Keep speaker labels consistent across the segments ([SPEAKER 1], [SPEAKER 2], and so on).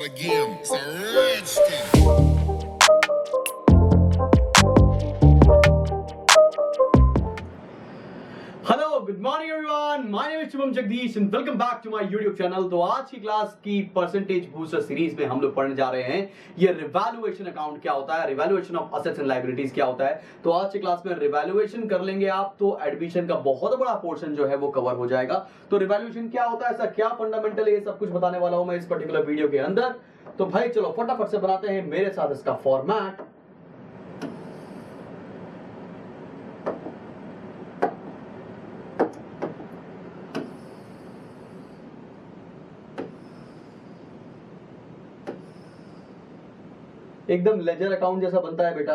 [SPEAKER 1] out again. It's a rich thing.
[SPEAKER 2] Hello good morning everyone, my name is Shubham Jagdish and welcome back to my YouTube channel. तो आज की class की percentage booster series में हम लोग पढ़ने जा रहे हैं ये रिवैल्यूएशन अकाउंट क्या होता है, revaluation of assets and liabilities क्या होता है। तो आज की क्लास में रिवैल्यूएशन कर लेंगे आप, तो एडमिशन का बहुत बड़ा पोर्शन जो है वो कवर हो जाएगा। तो रिवैल्यूएशन क्या होता है, ऐसा क्या फंडामेंटल है, ये सब कुछ बताने वाला हूं मैं इस पर्टिकुलर वीडियो के अंदर। तो भाई चलो फटाफट से बनाते हैं मेरे साथ इसका फॉर्मेट। एकदम लेजर अकाउंट जैसा बनता है बेटा।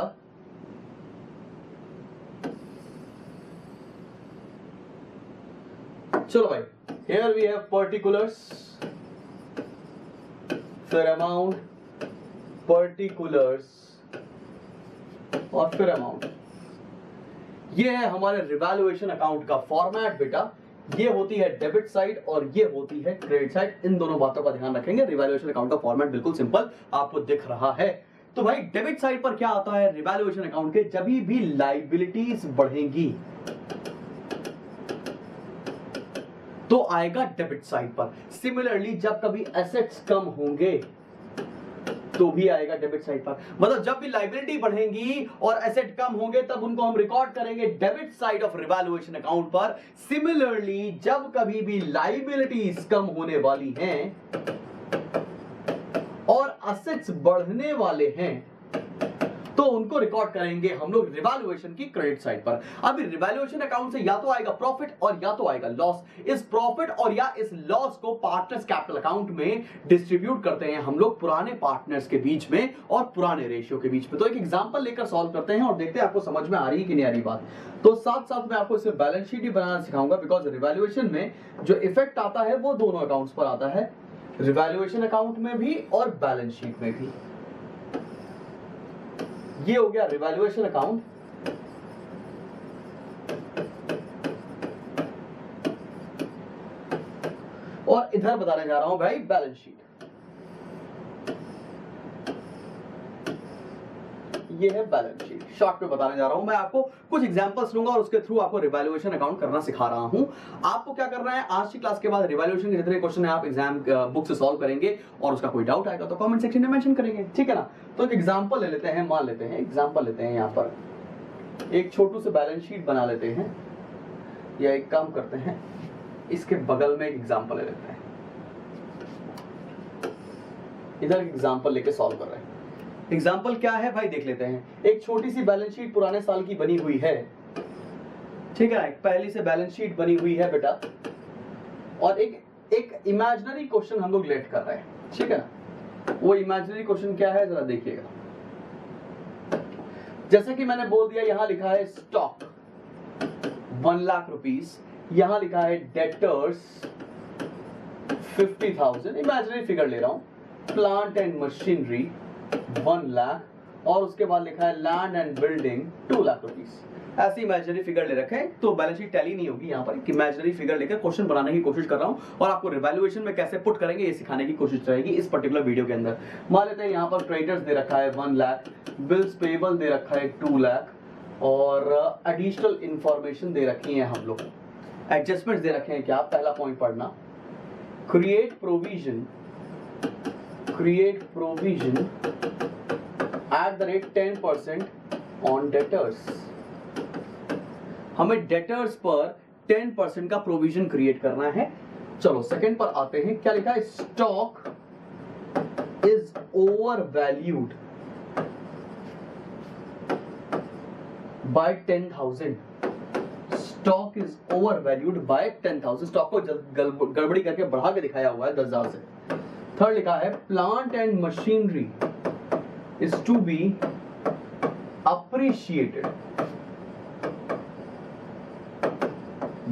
[SPEAKER 2] चलो भाई, हियर वी हैव पर्टिकुलर्स, फिर अमाउंट, पर्टिकुलर्स और फिर अमाउंट। ये है हमारे रिवैल्यूएशन अकाउंट का फॉर्मेट बेटा। ये होती है डेबिट साइड और ये होती है क्रेडिट साइड। इन दोनों बातों का ध्यान रखेंगे। रिवैल्यूएशन अकाउंट का फॉर्मेट बिल्कुल सिंपल आपको दिख रहा है। तो भाई डेबिट साइड पर क्या आता है रिवैल्यूएशन अकाउंट के, जब भी लायबिलिटीज बढ़ेंगी तो आएगा डेबिट साइड पर। सिमिलरली जब कभी एसेट्स कम होंगे तो भी आएगा डेबिट साइड पर। मतलब जब भी लायबिलिटी बढ़ेंगी और एसेट कम होंगे तब उनको हम रिकॉर्ड करेंगे debit side of revaluation account पर। सिमिलरली जब कभी भी लायबिलिटीज कम होने वाली हैं और एसेट्स बढ़ने वाले हैं तो उनको रिकॉर्ड करेंगे हम लोग रिवैल्यूएशन की क्रेडिट साइड पर। अभी रिवैल्यूएशन अकाउंट से या तो आएगा प्रॉफिट और या तो आएगा लॉस। इस प्रॉफिट और या इस लॉस को पार्टनर्स कैपिटल अकाउंट में डिस्ट्रीब्यूट करते हैं हम लोग पुराने पार्टनर्स के बीच में और पुराने रेशियो के बीच में। तो एक एग्जांपल लेकर सॉल्व करते हैं और देखते हैं आपको समझ में आ रही है कि नहीं आ रही बात। तो साथ साथ मैं आपको इसमें बैलेंस शीट ही बनाना सिखाऊंगा, बिकॉज रिवैल्यूएशन में जो इफेक्ट आता है वो दोनों अकाउंट्स पर आता है, रिवैल्यूएशन अकाउंट में भी और बैलेंस शीट में भी। ये हो गया रिवैल्यूएशन अकाउंट। और इधर बताने जा रहा हूं भाई बैलेंस शीट। ये है बैलेंस शीट, शॉर्ट में बताने जा रहा हूं मैं आपको। कुछ एग्जांपल्स लूंगा और उसके थ्रू आपको रिवैल्यूएशन अकाउंट करना सिखा रहा हूं। आपको क्या करना है, आज की क्लास के बाद रिवैल्यूएशन के जितने क्वेश्चन है आप एग्जाम बुक से सॉल्व करेंगे और उसका कोई डाउट आएगा तो कमेंट सेक्शन में मेंशन करेंगे, ठीक है ना। तो एक एग्जांपल ले लेते हैं, मान लेते हैं एग्जांपल लेते हैं, यहां पर एक छोटू से बैलेंस शीट बना लेते हैं, या एक काम करते हैं इसके बगल में एक एग्जांपल ले लेते हैं। इधर एक एग्जांपल लेके सॉल्व कर रहे हैं। एग्जाम्पल क्या है भाई देख लेते हैं। एक छोटी सी बैलेंस शीट पुराने साल की बनी हुई है, ठीक है ना। एक पहली से बैलेंस शीट बनी हुई है बेटा, और एक इमेजिनरी क्वेश्चन हम लोग लेट कर रहे हैं, ठीक है ना। वो इमेजिनरी क्वेश्चन क्या है जरा देखिएगा। जैसे कि मैंने बोल दिया, यहां लिखा है स्टॉक 1 लाख रुपीस, यहां लिखा है डेटर्स 50,000, इमेजिनरी फिगर ले रहा हूं, प्लांट एंड मशीनरी 1 लाख, और उसके बाद लिखा है land and building 2 lakh rupees. ऐसी इमेजिनरी फिगर ले रखे हैं तो बैलेंस शीट टैली नहीं होगी। यहाँ पर एक इमेजिनरी फिगर लेकर क्वेश्चन बनाने की कोशिश कर रहा हूँ और आपको रिवैल्यूएशन में कैसे पुट करेंगे ये सिखाने की कोशिश रहेगी इस पर्टिकुलर वीडियो के अंदर। मान लेते हैं यहाँ पर क्रेडिटर्स दे रखा है 1 लाख, बिल्स पेबल दे रखा है 2 लाख, और एडिशनल इंफॉर्मेशन दे रखी है हम लोग, एडजस्टमेंट दे रखे हैं। क्या पहला पॉइंट पढ़ना, create provision at the rate 10% on debtors। हमें डेटर्स पर 10% का प्रोविजन क्रिएट करना है। चलो सेकंड पर आते हैं, क्या लिखा है, stock is over valued bye 10,000। Stock is over valued bye 10,000। Stock को गड़बड़ी करके बढ़ा के दिखाया हुआ है 10,000 से। थर्ड लिखा है plant and machinery is to be appreciated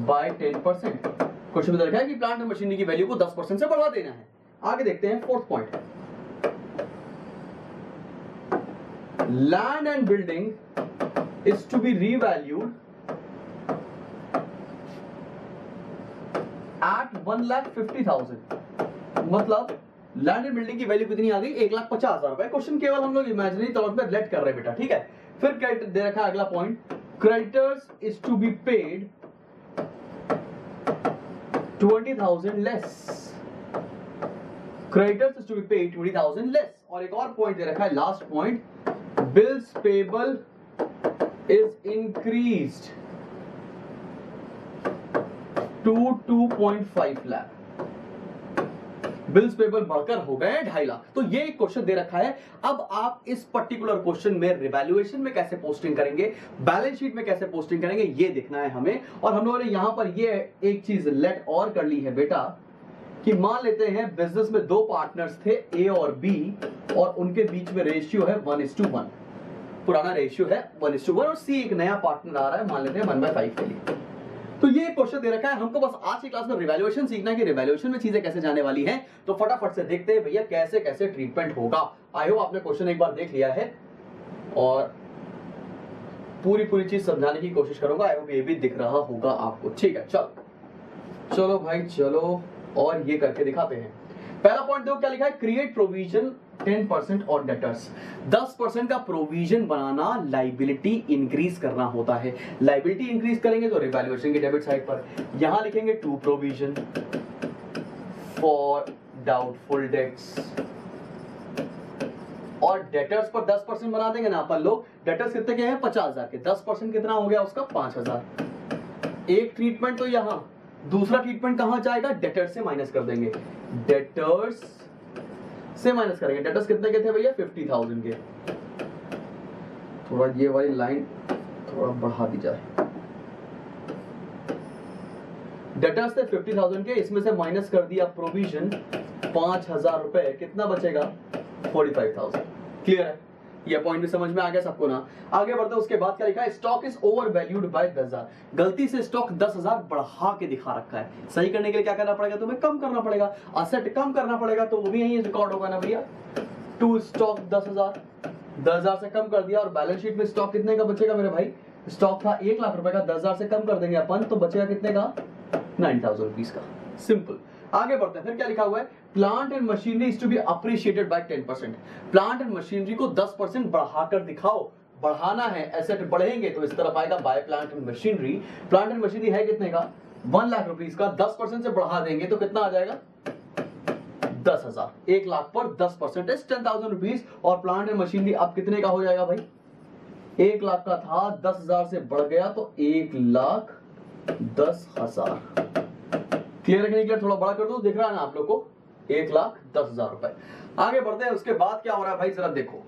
[SPEAKER 2] by 10%। Question में लिखा है कि प्लांट एंड मशीनरी की वैल्यू को 10% से बढ़ा देना है। आगे देखते हैं fourth point, land and building is to be revalued at 1,50,000। मतलब लैंड एंड बिल्डिंग की वैल्यू कितनी आ गई, 1,50,000 रुपए। क्वेश्चन केवल हम लोग इमेजिनरी तौर पर लेट कर रहे हैं बेटा, ठीक है। फिर दे रखा है अगला point, creditors is to be paid 20,000 less, creditors is to be paid 20,000 less. और एक और पॉइंट दे रखा है last point, bills payable is increased to 2.5 lakh, bills payable बढ़कर हो गए 2.5 लाख। तो ये एक क्वेश्चन दे रखा है। अब आप इस पर्टिकुलर क्वेश्चन में रिवैल्यूएशन में कैसे पोस्टिंग करेंगे, बैलेंस शीट में कैसे पोस्टिंग करेंगे, ये देखना है हमें। और हम लोगों ने यहां पर ये एक चीज लेट और कर ली है बेटा कि मान लेते हैं बिजनेस में दो पार्टनर्स थे ए और बी, और उनके बीच में रेशियो है 1:1, पुराना रेशियो है 1:1, और सी एक नया पार्टनर आ रहा है, मान लेते हैं 1/5 के लिए। तो ये क्वेश्चन दे रखा है हमको, बस आज की क्लास में रिवैल्यूएशन सीखना है कि रिवैल्यूएशन में चीजें कैसे जाने वाली हैं। तो फटाफट से देखते हैं भैया कैसे कैसे ट्रीटमेंट होगा। आई होप आपने क्वेश्चन एक बार देख लिया है और पूरी चीज समझाने की कोशिश करूंगा। आई होप ये भी दिख रहा होगा आपको, ठीक है। चलो भाई चलो, और ये करके दिखाते हैं। पहला पॉइंट देखो क्या लिखा है, क्रिएट प्रोविजन 10% ऑन डेटर्स। 10% का प्रोविजन बनाना लाइबिलिटी इंक्रीज करना होता है। लाइबिलिटी इंक्रीज करेंगे तो रिवैल्यूएशन की डेबिट साइड पर यहां लिखेंगे to provision for doubtful debts, और डेटर्स पर 10% बना देंगे ना अपन लोग। डेटर्स कितने के हैं, 50,000 के, 10% कितना हो गया उसका, 5,000। एक ट्रीटमेंट तो यहां, दूसरा ट्रीटमेंट कहां जाएगा, डेटर्स से माइनस कर देंगे, डेटर्स से माइनस करेंगे। डेटर्स कितने के थे भैया, 50,000 के। थोड़ा ये वाली लाइन थोड़ा बढ़ा दी जाए, डेटर्स थे 50,000 के, इसमें से माइनस कर दिया प्रोविजन 5,000 रुपए, कितना बचेगा, 45,000। क्लियर है, ये पॉइंट भी समझ में आ गया सबको ना। आगे बढ़ते हैं, उसके बाद क्या लिखा है, stock is over valued bye 10,000। गलती से स्टॉक 10,000 बढ़ा के दिखा रखा है, सही करने के लिए क्या करना पड़ेगा, तुम्हें कम करना पड़ेगा, असेट कम करना पड़ेगा, तो वो भी यही रिकॉर्ड होगा ना भैया। टू स्टॉक 10,000 से कम कर दिया, और बैलेंस शीट में स्टॉक कितने का बचेगा मेरे भाई, स्टॉक था 1 लाख रुपए का, 10,000 से कम कर देंगे अपन तो बचेगा कितने का, 9,000 रुपीज का। सिंपल। आगे बढ़ते हैं, फिर क्या लिखा हुआ है, plant and machinery is to be appreciated by 10%। Plant and machinery को 10% बढ़ाकर दिखाओ, बढ़ाना है, एसेट बढ़ेंगे तो इस तरफ आएगा by plant and machinery. Plant and machinery है कितने का, 1 लाख रुपीज का, 10% से बढ़ा देंगे तो कितना आ जाएगा, 10,000। 1 लाख पर 10% 10,000 रुपीज, और प्लांट एंड मशीनरी अब कितने का हो जाएगा भाई, 1 लाख का था, 10,000 से बढ़ गया तो 1,10,000। क्लियर है कि नहीं क्लियर, थोड़ा बड़ा कर दो, दिख रहा है ना आप लोग को, 1,10,000 रुपए। आगे बढ़ते हैं, उसके बाद क्या हो रहा है भाई जरा देखो,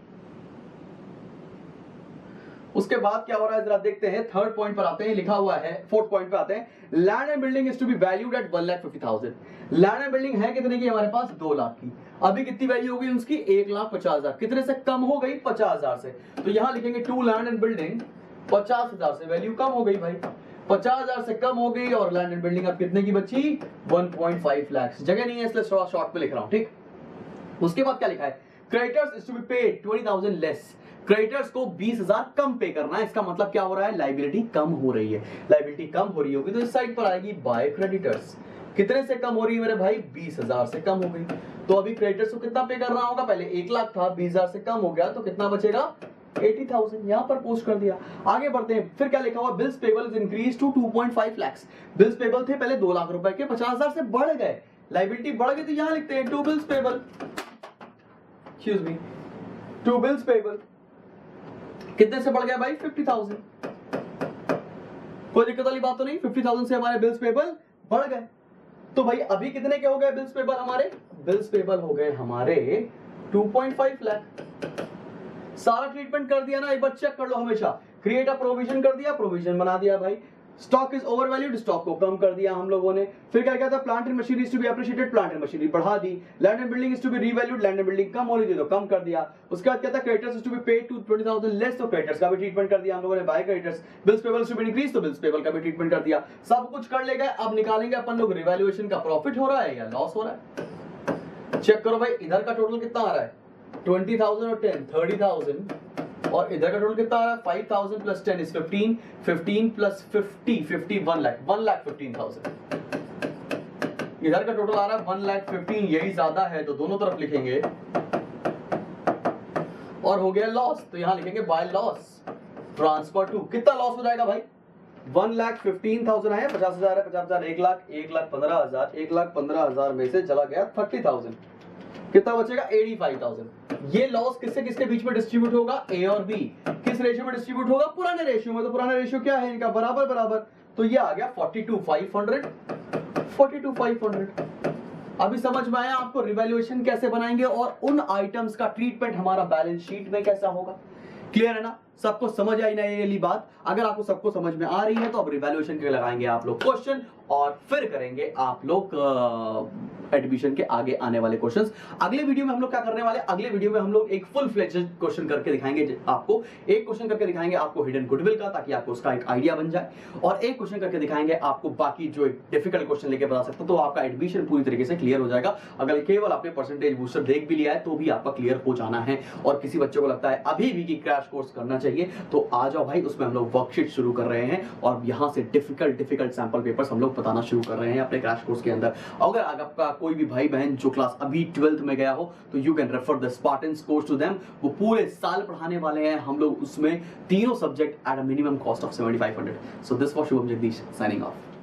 [SPEAKER 2] उसके बाद क्या हो रहा है जरा देखते हैं। थर्ड पॉइंट पर आते हैं, लिखा हुआ है, फोर्थ पॉइंट पे आते हैं, land and building is to be valued at 1,50,000। Land and building है कितने की हमारे पास, 2 लाख की। अभी कितनी वैल्यू हो गई उसकी, 1,50,000। कितने से कम हो गई, 50,000 से। तो यहां लिखेंगे टू लैंड एंड बिल्डिंग 50,000 से, वैल्यू कम हो गई भाई, 50,000 से कम हो गई, और लैंड एंड बिल्डिंग अब कितने की बची, 1.5 लाख। जगह नहीं है इसलिए थोड़ा शॉर्ट पे लिख रहा हूं, ठीक। उसके बाद क्या लिखा है, creditors is to be paid 20,000 less. Creditors को 20,000 कम पे करना है। इसका मतलब क्या हो रहा है, लाइबिलिटी कम हो रही है। लाइबिलिटी कम हो रही होगी तो इस साइड पर आएगी बाय क्रेडिटर्स। कितने से कम हो रही है मेरे भाई, 20,000 से कम हो गई। तो अभी क्रेडिटर्स को कितना पे करना होगा, पहले 1 लाख था, 20,000 से कम हो गया तो कितना बचेगा, 80,000। यहां पर पोस्ट कर दिया। आगे बढ़ते हैं, फिर क्या लिखा हुआ, bills payable is increase to 2.5 lakh. Bills payable थे पहले 2 लाख रुपए के, 50,000 से बढ़ गए, लाइबिलिटी बढ़ गई, तो यहां लिखते हैं to bills payable, excuse me, to bills payable कितने से बढ़ गया भाई, 50,000। कोई दिक्कत वाली बात तो नहीं, 50,000 से हमारे बिल्स पेबल बढ़ गए। तो भाई अभी कितने के हो गए बिल्स पेबल हमारे, बिल्स पेबल हो गए हमारे 2.5 लाख। सारा ट्रीटमेंट कर दिया ना, एक बार चेक कर लो हमेशा। क्रिएट अ प्रोविजन कर दिया, प्रोविजन बना दिया भाई। Stock is over valued, stock को कम कर दिया हम लोगों ने। फिर क्या कहता है, plant and machinery is to be appreciated, plant and machinery बढ़ा दी। Land and building is to be revalued, land and building कम हो रही थी तो कम कर दिया। उसके बाद कहता है creditors is to be paid to 20,000 less, तो क्रेडिटर्स का भी ट्रीटमेंट कर दिया हम लोगों ने by creditors. Bills payable is to be increase, तो बिल्स पेबल का भी ट्रीटमेंट कर दिया। सब कुछ कर ले गए। अब निकालेंगे अपन लोग रिवैल्यूएशन का प्रॉफिट हो रहा है या लॉस हो रहा है। चेक करो भाई, इधर का टोटल कितना आ रहा है, 20,000 और 10 30,000, और इधर का टोटल कितना आ रहा है, 5,000 प्लस 10 इज 15, 15 प्लस 50 1 लाख, 1,15,000। इधर का टोटल आ रहा है 1,15,000, यही ज्यादा है तो दोनों तरफ लिखेंगे। और हो गया लॉस, तो यहां लिखेंगे बाय लॉस ट्रांसफर टू। कितना लॉस हो जाएगा भाई? 1,15,000 है, 50,000 है, 50,000 1,00,000, 1,15,000, 1,15,000 में से चला गया 30,000, कितना बचेगा? 85,000। ये लॉस किससे किसके बीच में डिस्ट्रीब्यूट होगा? ए और बी। किस रेशियो में डिस्ट्रीब्यूट होगा? पुराने रेशियो में। तो पुराने रेशियो क्या है इनका? बराबर बराबर। तो ये आ गया 42,500, 42,500। अभी समझ में आया आपको रिवैल्यूएशन कैसे बनाएंगे और उन आइटम्स का ट्रीटमेंट हमारा बैलेंस शीट में कैसा होगा? क्लियर है ना? सबको समझ आई ना ये वाली बात? अगर आपको सबको समझ में आ रही है तो अब रिवैल्यूएशन के लगाएंगे आप लोग क्वेश्चन और फिर करेंगे आप लोग एडमिशन के आगे आने वाले क्वेश्चंस। अगले वीडियो में हम लोग क्या करने वाले? अगले वीडियो में हम लोग एक फुल फ्लेज्ड क्वेश्चन करके दिखाएंगे आपको। एक क्वेश्चन करके दिखाएंगे आपको हिडन गुडविल का, ताकि आपको उसका एक आइडिया बन जाए, और एक क्वेश्चन करके दिखाएंगे आपको बाकी जो एक डिफिकल्ट क्वेश्चन लेके बता सकते हो, तो आपका एडमिशन पूरी तरीके से क्लियर हो जाएगा। अगर केवल आपने परसेंटेज बूस्टर देख भी लिया है तो भी आपका क्लियर हो जाना है। और किसी बच्चे को लगता है अभी भी कि क्रैश कोर्स करना चाहिए तो आ जाओ भाई, उसमें हम लोग वर्कशीट शुरू कर रहे हैं और यहां से डिफिकल्ट सैंपल पेपर्स हम लोग बताना शुरू कर रहे हैं अपने क्रैश कोर्स के अंदर। अगर आपका कोई भी भाई बहन जो क्लास अभी 12th में गया हो तो you can refer the Spartans course to them. वो पूरे साल पढ़ाने वाले हैं हम लोग उसमें तीनों subject at a minimum cost of 7,500। So this was Shubham Jagdish signing off.